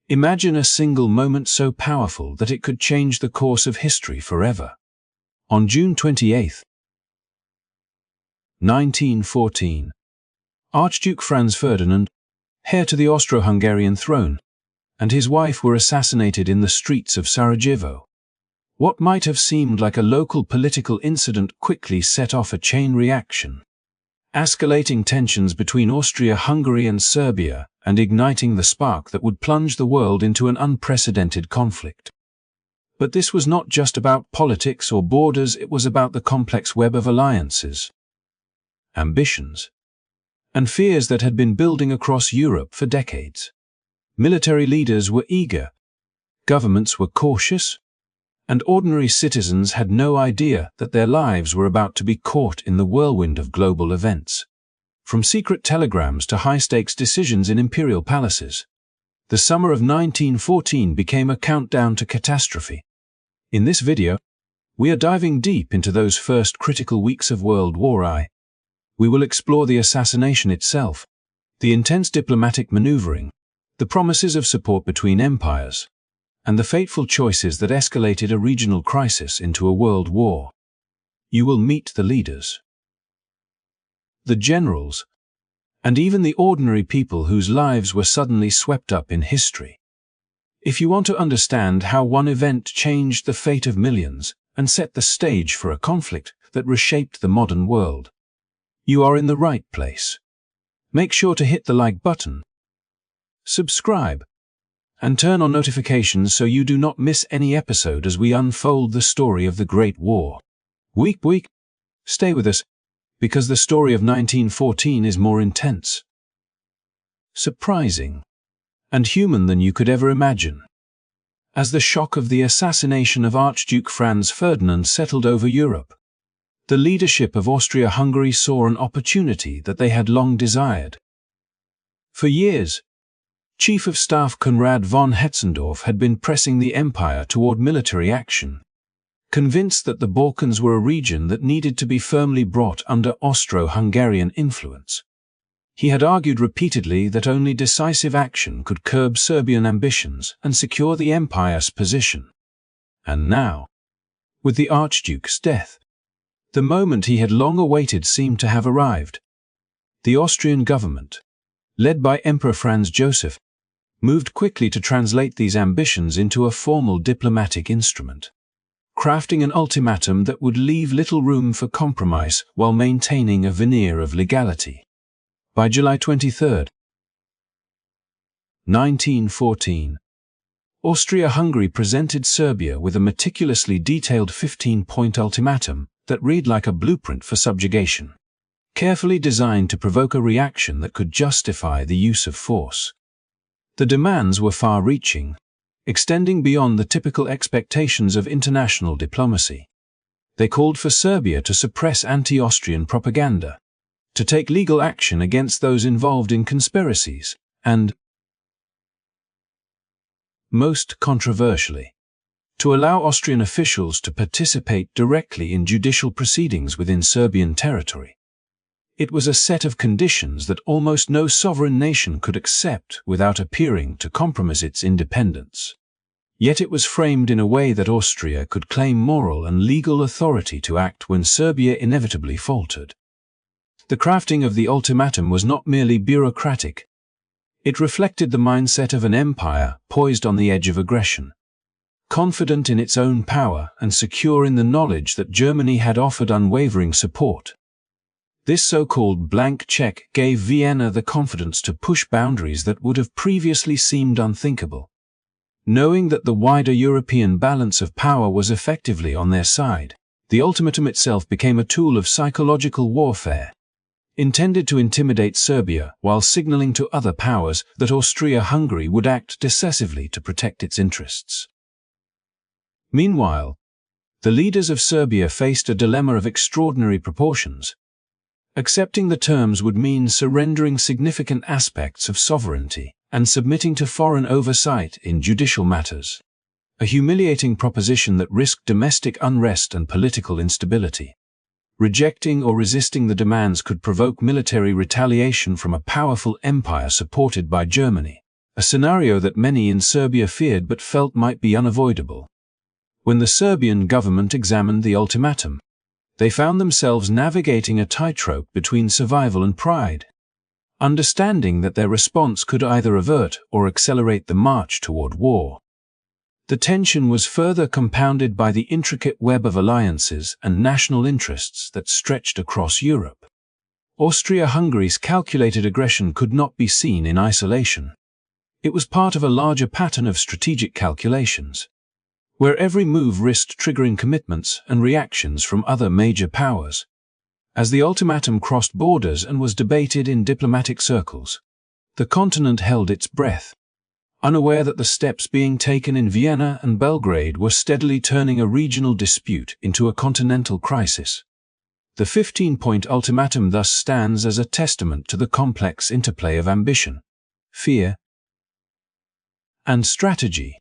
Imagine a single moment so powerful that it could change the course of history forever. On June 28, 1914, Archduke Franz Ferdinand, heir to the Austro-Hungarian throne, and his wife were assassinated in the streets of Sarajevo. What might have seemed like a local political incident quickly set off a chain reaction, escalating tensions between Austria-Hungary and Serbia and igniting the spark that would plunge the world into an unprecedented conflict. But this was not just about politics or borders, it was about the complex web of alliances, ambitions, and fears that had been building across Europe for decades. Military leaders were eager, governments were cautious, and ordinary citizens had no idea that their lives were about to be caught in the whirlwind of global events. From secret telegrams to high-stakes decisions in imperial palaces, the summer of 1914 became a countdown to catastrophe. In this video, we are diving deep into those first critical weeks of World War I. We will explore the assassination itself, the intense diplomatic maneuvering, the promises of support between empires, and the fateful choices that escalated a regional crisis into a world war. You will meet the leaders, the generals, and even the ordinary people whose lives were suddenly swept up in history. If you want to understand how one event changed the fate of millions and set the stage for a conflict that reshaped the modern world, you are in the right place. Make sure to hit the like button, subscribe, and turn on notifications so you do not miss any episode as we unfold the story of the Great War. Week. Stay with us, because the story of 1914 is more intense, surprising, and human than you could ever imagine. As the shock of the assassination of Archduke Franz Ferdinand settled over Europe, the leadership of Austria-Hungary saw an opportunity that they had long desired. For years, Chief of Staff Konrad von Hetzendorf had been pressing the empire toward military action, convinced that the Balkans were a region that needed to be firmly brought under Austro-Hungarian influence. He had argued repeatedly that only decisive action could curb Serbian ambitions and secure the empire's position. And now, with the Archduke's death, the moment he had long awaited seemed to have arrived. The Austrian government, led by Emperor Franz Joseph, moved quickly to translate these ambitions into a formal diplomatic instrument, crafting an ultimatum that would leave little room for compromise while maintaining a veneer of legality. By July 23, 1914, Austria-Hungary presented Serbia with a meticulously detailed 15-point ultimatum that read like a blueprint for subjugation, carefully designed to provoke a reaction that could justify the use of force. The demands were far-reaching, extending beyond the typical expectations of international diplomacy. They called for Serbia to suppress anti-Austrian propaganda, to take legal action against those involved in conspiracies, and, most controversially, to allow Austrian officials to participate directly in judicial proceedings within Serbian territory. It was a set of conditions that almost no sovereign nation could accept without appearing to compromise its independence. Yet it was framed in a way that Austria could claim moral and legal authority to act when Serbia inevitably faltered. The crafting of the ultimatum was not merely bureaucratic. It reflected the mindset of an empire poised on the edge of aggression, confident in its own power and secure in the knowledge that Germany had offered unwavering support. This so-called blank check gave Vienna the confidence to push boundaries that would have previously seemed unthinkable. Knowing that the wider European balance of power was effectively on their side, the ultimatum itself became a tool of psychological warfare, intended to intimidate Serbia while signaling to other powers that Austria-Hungary would act decisively to protect its interests. Meanwhile, the leaders of Serbia faced a dilemma of extraordinary proportions. Accepting the terms would mean surrendering significant aspects of sovereignty and submitting to foreign oversight in judicial matters, a humiliating proposition that risked domestic unrest and political instability. Rejecting or resisting the demands could provoke military retaliation from a powerful empire supported by Germany, a scenario that many in Serbia feared but felt might be unavoidable. When the Serbian government examined the ultimatum, they found themselves navigating a tightrope between survival and pride, understanding that their response could either avert or accelerate the march toward war. The tension was further compounded by the intricate web of alliances and national interests that stretched across Europe. Austria-Hungary's calculated aggression could not be seen in isolation. It was part of a larger pattern of strategic calculations, where every move risked triggering commitments and reactions from other major powers. As the ultimatum crossed borders and was debated in diplomatic circles, the continent held its breath, unaware that the steps being taken in Vienna and Belgrade were steadily turning a regional dispute into a continental crisis. The 15-point ultimatum thus stands as a testament to the complex interplay of ambition, fear, and strategy,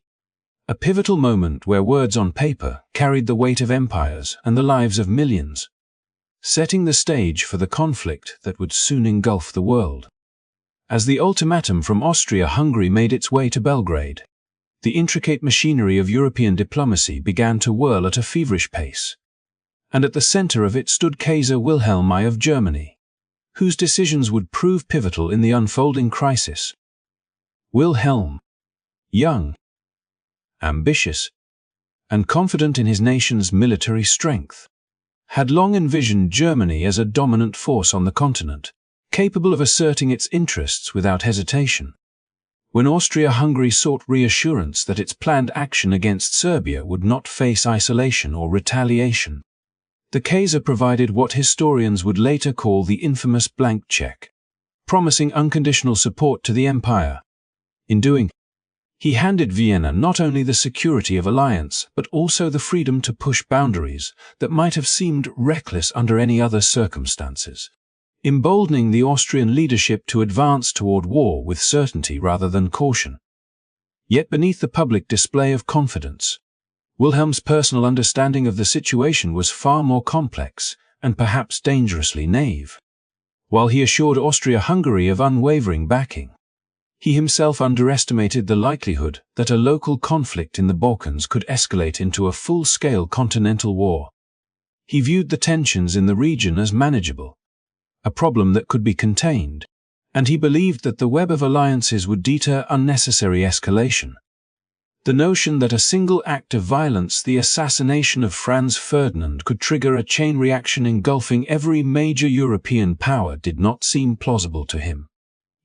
a pivotal moment where words on paper carried the weight of empires and the lives of millions, setting the stage for the conflict that would soon engulf the world. As the ultimatum from Austria-Hungary made its way to Belgrade, the intricate machinery of European diplomacy began to whirl at a feverish pace. And at the center of it stood Kaiser Wilhelm I of Germany, whose decisions would prove pivotal in the unfolding crisis. Wilhelm, young, ambitious, and confident in his nation's military strength, had long envisioned Germany as a dominant force on the continent, capable of asserting its interests without hesitation. When Austria-Hungary sought reassurance that its planned action against Serbia would not face isolation or retaliation, the Kaiser provided what historians would later call the infamous blank check, promising unconditional support to the empire. In doing, he handed Vienna not only the security of alliance but also the freedom to push boundaries that might have seemed reckless under any other circumstances, emboldening the Austrian leadership to advance toward war with certainty rather than caution. Yet beneath the public display of confidence, Wilhelm's personal understanding of the situation was far more complex and perhaps dangerously naive. While he assured Austria-Hungary of unwavering backing, he himself underestimated the likelihood that a local conflict in the Balkans could escalate into a full-scale continental war. He viewed the tensions in the region as manageable, a problem that could be contained, and he believed that the web of alliances would deter unnecessary escalation. The notion that a single act of violence, the assassination of Franz Ferdinand, could trigger a chain reaction engulfing every major European power did not seem plausible to him,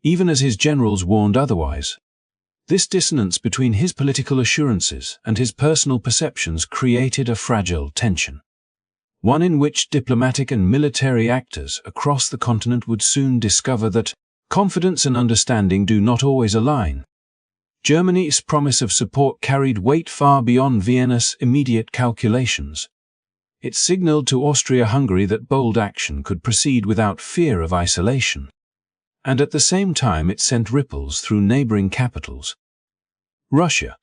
even as his generals warned otherwise. This dissonance between his political assurances and his personal perceptions created a fragile tension, one in which diplomatic and military actors across the continent would soon discover that confidence and understanding do not always align. Germany's promise of support carried weight far beyond Vienna's immediate calculations. It signaled to Austria-Hungary that bold action could proceed without fear of isolation, and at the same time it sent ripples through neighboring capitals. Russia,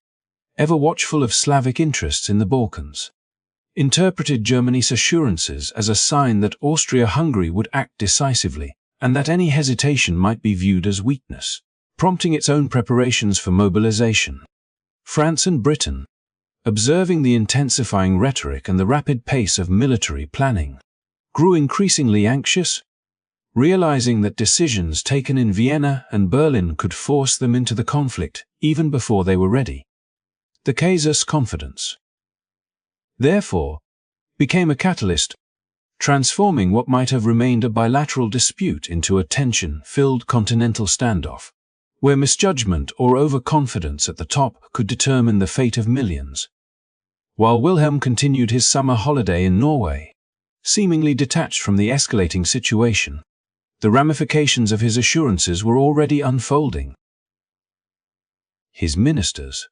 ever watchful of Slavic interests in the Balkans, interpreted Germany's assurances as a sign that Austria-Hungary would act decisively, and that any hesitation might be viewed as weakness, prompting its own preparations for mobilization. France and Britain, observing the intensifying rhetoric and the rapid pace of military planning, grew increasingly anxious. realizing that decisions taken in Vienna and Berlin could force them into the conflict even before they were ready. The Kaiser's confidence, therefore, became a catalyst, transforming what might have remained a bilateral dispute into a tension-filled continental standoff, where misjudgment or overconfidence at the top could determine the fate of millions. While Wilhelm continued his summer holiday in Norway, seemingly detached from the escalating situation, the ramifications of his assurances were already unfolding. His ministers,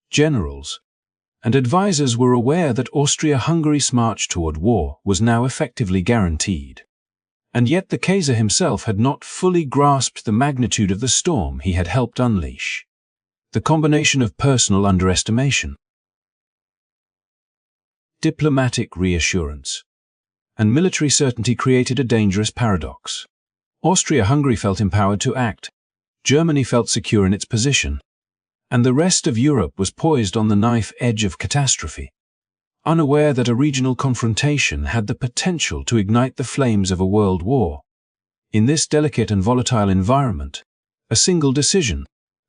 generals, and advisors were aware that Austria-Hungary's march toward war was now effectively guaranteed. And yet the Kaiser himself had not fully grasped the magnitude of the storm he had helped unleash. The combination of personal underestimation, diplomatic reassurance, and military certainty created a dangerous paradox. Austria-Hungary felt empowered to act, Germany felt secure in its position, and the rest of Europe was poised on the knife edge of catastrophe, unaware that a regional confrontation had the potential to ignite the flames of a world war. In this delicate and volatile environment, a single decision,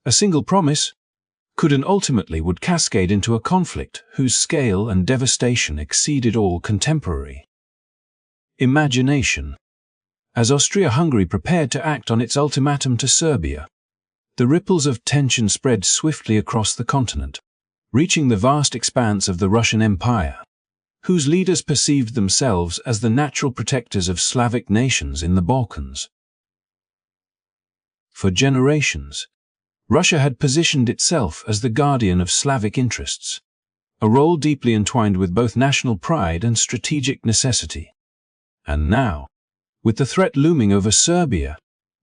a single promise, could and ultimately would cascade into a conflict whose scale and devastation exceeded all contemporary imagination. As Austria-Hungary prepared to act on its ultimatum to Serbia, the ripples of tension spread swiftly across the continent, reaching the vast expanse of the Russian Empire, whose leaders perceived themselves as the natural protectors of Slavic nations in the Balkans. For generations, Russia had positioned itself as the guardian of Slavic interests, a role deeply entwined with both national pride and strategic necessity. And now, with the threat looming over Serbia,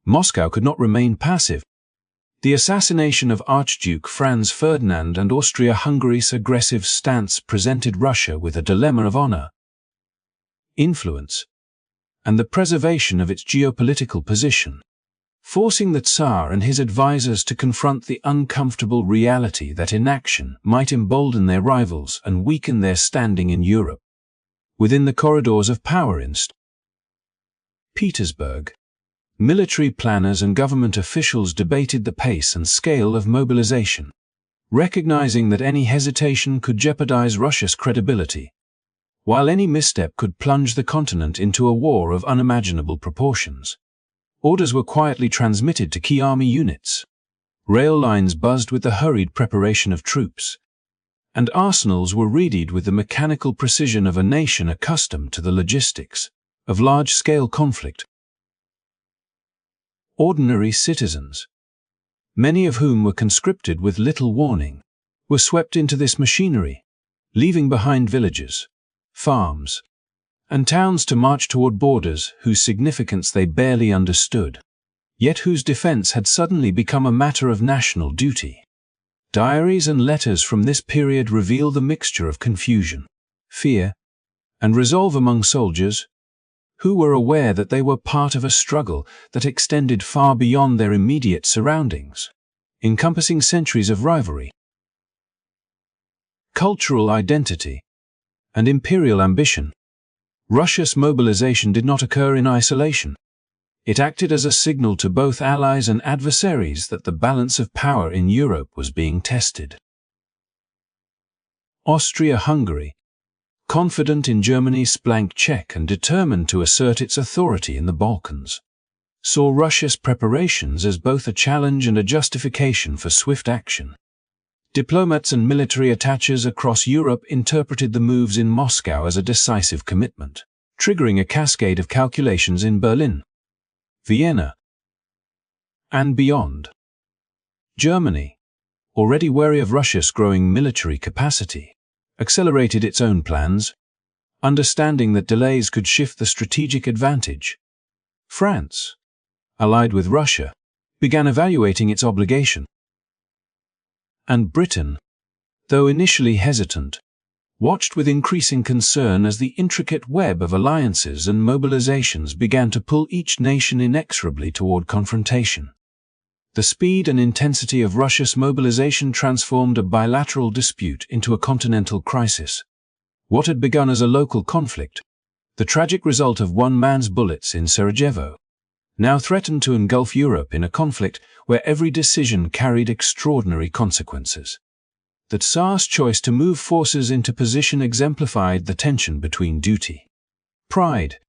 Moscow could not remain passive. The assassination of Archduke Franz Ferdinand and Austria-Hungary's aggressive stance presented Russia with a dilemma of honor, influence, and the preservation of its geopolitical position, forcing the Tsar and his advisors to confront the uncomfortable reality that inaction might embolden their rivals and weaken their standing in Europe. Within the corridors of power in St. Petersburg, military planners and government officials debated the pace and scale of mobilization, recognizing that any hesitation could jeopardize Russia's credibility, while any misstep could plunge the continent into a war of unimaginable proportions. Orders were quietly transmitted to key army units. Rail lines buzzed with the hurried preparation of troops, and arsenals were readied with the mechanical precision of a nation accustomed to the logistics of large-scale conflict. Ordinary citizens, many of whom were conscripted with little warning, were swept into this machinery, leaving behind villages, farms, and towns to march toward borders whose significance they barely understood, yet whose defense had suddenly become a matter of national duty. Diaries and letters from this period reveal the mixture of confusion, fear, and resolve among soldiers, who were aware that they were part of a struggle that extended far beyond their immediate surroundings, encompassing centuries of rivalry, cultural identity, and imperial ambition. Russia's mobilization did not occur in isolation. It acted as a signal to both allies and adversaries that the balance of power in Europe was being tested. Austria-Hungary, confident in Germany's blank check and determined to assert its authority in the Balkans, saw Russia's preparations as both a challenge and a justification for swift action. Diplomats and military attaches across Europe interpreted the moves in Moscow as a decisive commitment, triggering a cascade of calculations in Berlin, Vienna, and beyond. Germany, already wary of Russia's growing military capacity, accelerated its own plans, understanding that delays could shift the strategic advantage. France, allied with Russia, began evaluating its obligation. And Britain, though initially hesitant, watched with increasing concern as the intricate web of alliances and mobilizations began to pull each nation inexorably toward confrontation. The speed and intensity of Russia's mobilization transformed a bilateral dispute into a continental crisis. What had begun as a local conflict, the tragic result of one man's bullets in Sarajevo, now threatened to engulf Europe in a conflict where every decision carried extraordinary consequences. The Tsar's choice to move forces into position exemplified the tension between duty, pride,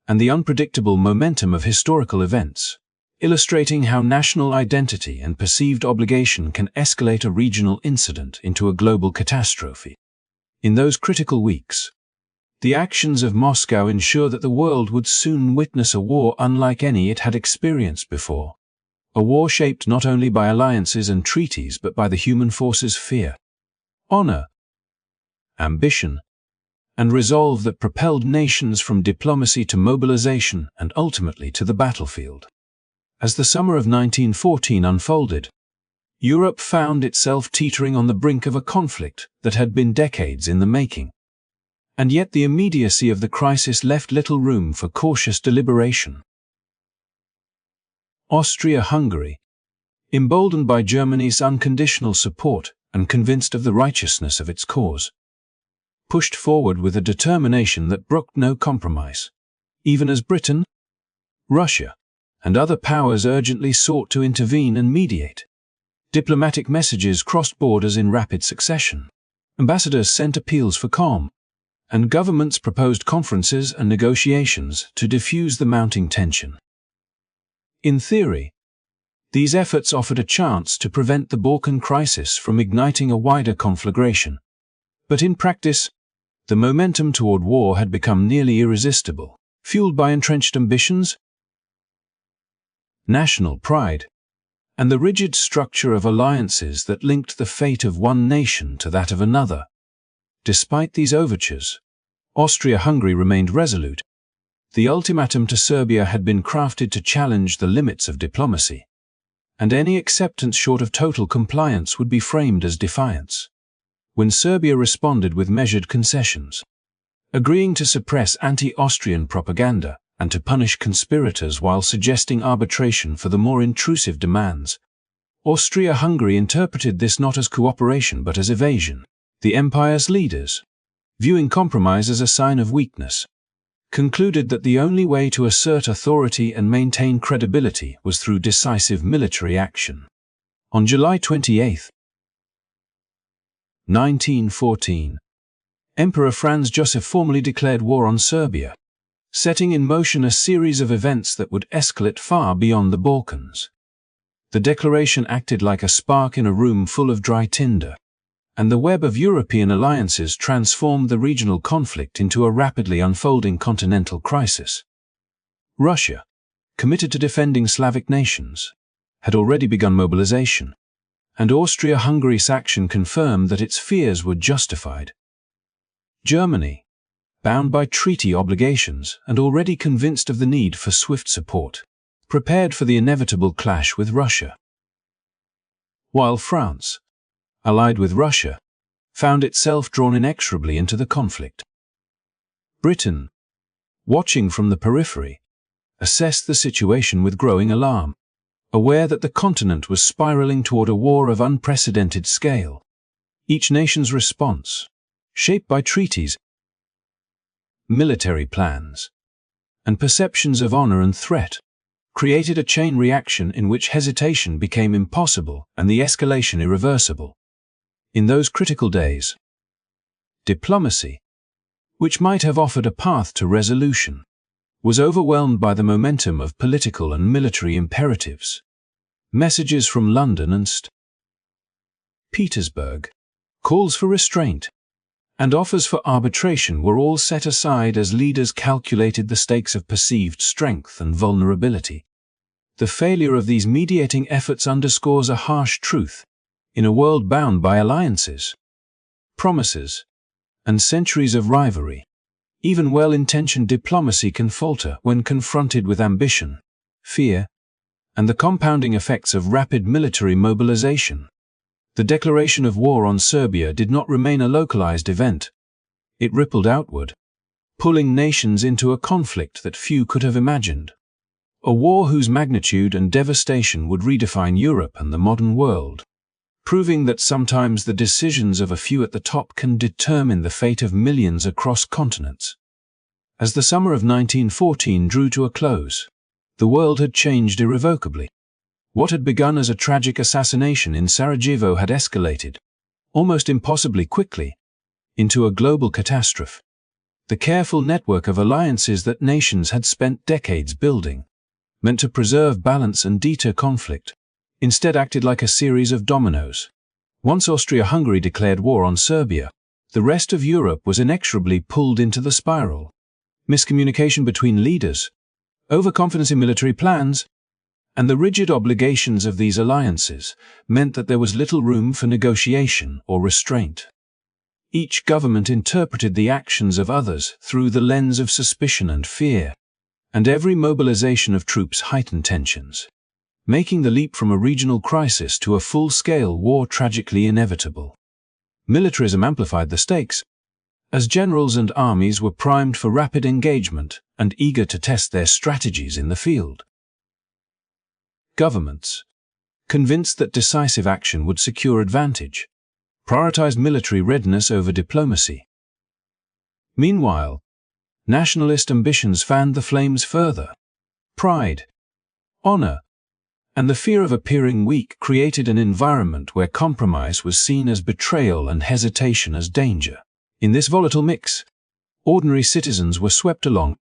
and the unpredictable momentum of historical events, illustrating how national identity and perceived obligation can escalate a regional incident into a global catastrophe. In those critical weeks, the actions of Moscow ensured that the world would soon witness a war unlike any it had experienced before. A war shaped not only by alliances and treaties but by the human force's fear, honor, ambition, and resolve that propelled nations from diplomacy to mobilization and ultimately to the battlefield. As the summer of 1914 unfolded, Europe found itself teetering on the brink of a conflict that had been decades in the making. And yet the immediacy of the crisis left little room for cautious deliberation. Austria-Hungary, emboldened by Germany's unconditional support and convinced of the righteousness of its cause, pushed forward with a determination that brooked no compromise, even as Britain, Russia, and other powers urgently sought to intervene and mediate. Diplomatic messages crossed borders in rapid succession. Ambassadors sent appeals for calm, and governments proposed conferences and negotiations to diffuse the mounting tension. In theory, these efforts offered a chance to prevent the Balkan crisis from igniting a wider conflagration. But in practice, the momentum toward war had become nearly irresistible, fueled by entrenched ambitions, national pride, and the rigid structure of alliances that linked the fate of one nation to that of another. Despite these overtures, Austria-Hungary remained resolute. The ultimatum to Serbia had been crafted to challenge the limits of diplomacy, and any acceptance short of total compliance would be framed as defiance. When Serbia responded with measured concessions, agreeing to suppress anti-Austrian propaganda and to punish conspirators while suggesting arbitration for the more intrusive demands, Austria-Hungary interpreted this not as cooperation but as evasion. The empire's leaders, viewing compromise as a sign of weakness, concluded that the only way to assert authority and maintain credibility was through decisive military action. On July 28, 1914, Emperor Franz Joseph formally declared war on Serbia, setting in motion a series of events that would escalate far beyond the Balkans. The declaration acted like a spark in a room full of dry tinder, and the web of European alliances transformed the regional conflict into a rapidly unfolding continental crisis. Russia, committed to defending Slavic nations, had already begun mobilization, and Austria-Hungary's action confirmed that its fears were justified. Germany, bound by treaty obligations and already convinced of the need for swift support, prepared for the inevitable clash with Russia. While France, allied with Russia, found itself drawn inexorably into the conflict. Britain, watching from the periphery, assessed the situation with growing alarm, aware that the continent was spiraling toward a war of unprecedented scale. Each nation's response, shaped by treaties, military plans, and perceptions of honor and threat, created a chain reaction in which hesitation became impossible and the escalation irreversible. In those critical days, diplomacy, which might have offered a path to resolution, was overwhelmed by the momentum of political and military imperatives. Messages from London and St. Petersburg, calls for restraint, and offers for arbitration were all set aside as leaders calculated the stakes of perceived strength and vulnerability. The failure of these mediating efforts underscores a harsh truth. In a world bound by alliances, promises, and centuries of rivalry, even well-intentioned diplomacy can falter when confronted with ambition, fear, and the compounding effects of rapid military mobilization. The declaration of war on Serbia did not remain a localized event. It rippled outward, pulling nations into a conflict that few could have imagined. A war whose magnitude and devastation would redefine Europe and the modern world, proving that sometimes the decisions of a few at the top can determine the fate of millions across continents. As the summer of 1914 drew to a close, the world had changed irrevocably. What had begun as a tragic assassination in Sarajevo had escalated, almost impossibly quickly, into a global catastrophe. The careful network of alliances that nations had spent decades building, meant to preserve balance and deter conflict, instead acted like a series of dominoes. Once Austria-Hungary declared war on Serbia, the rest of Europe was inexorably pulled into the spiral. Miscommunication between leaders, overconfidence in military plans, and the rigid obligations of these alliances meant that there was little room for negotiation or restraint. Each government interpreted the actions of others through the lens of suspicion and fear, and every mobilization of troops heightened tensions, making the leap from a regional crisis to a full-scale war tragically inevitable. Militarism amplified the stakes, as generals and armies were primed for rapid engagement and eager to test their strategies in the field. Governments, convinced that decisive action would secure advantage, prioritized military readiness over diplomacy. Meanwhile, nationalist ambitions fanned the flames further. Pride, honor, and the fear of appearing weak created an environment where compromise was seen as betrayal and hesitation as danger. In this volatile mix, ordinary citizens were swept along,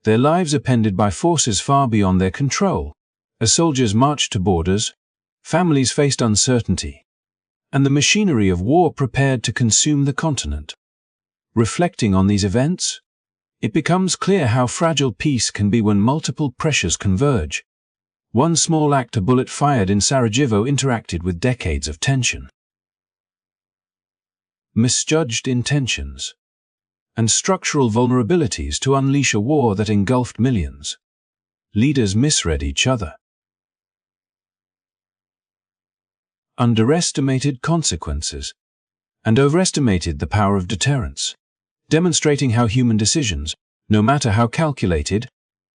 their lives upended by forces far beyond their control. As soldiers marched to borders, families faced uncertainty, and the machinery of war prepared to consume the continent. Reflecting on these events, it becomes clear how fragile peace can be when multiple pressures converge. One small act, a bullet fired in Sarajevo, interacted with decades of tension. Misjudged intentions and structural vulnerabilities to unleash a war that engulfed millions. Leaders misread each other, underestimated consequences, and overestimated the power of deterrence, demonstrating how human decisions, no matter how calculated,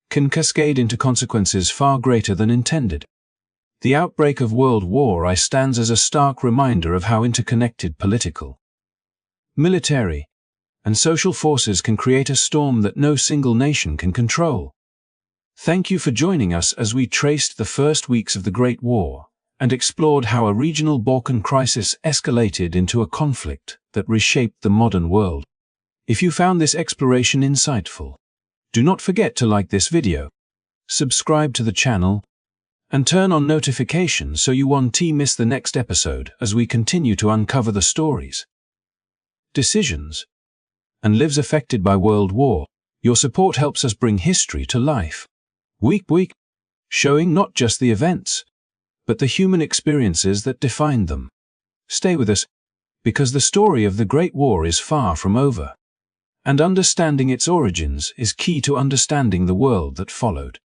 can cascade into consequences far greater than intended. The outbreak of World War I stands as a stark reminder of how interconnected political, military, and social forces can create a storm that no single nation can control. Thank you for joining us as we traced the first weeks of the Great War and explored how a regional Balkan crisis escalated into a conflict that reshaped the modern world. If you found this exploration insightful, do not forget to like this video, subscribe to the channel, and turn on notifications so you won't miss the next episode as we continue to uncover the stories, decisions, and lives affected by World War. Your support helps us bring history to life, week by week, showing not just the events, but the human experiences that defined them. Stay with us, because the story of the Great War is far from over, and understanding its origins is key to understanding the world that followed.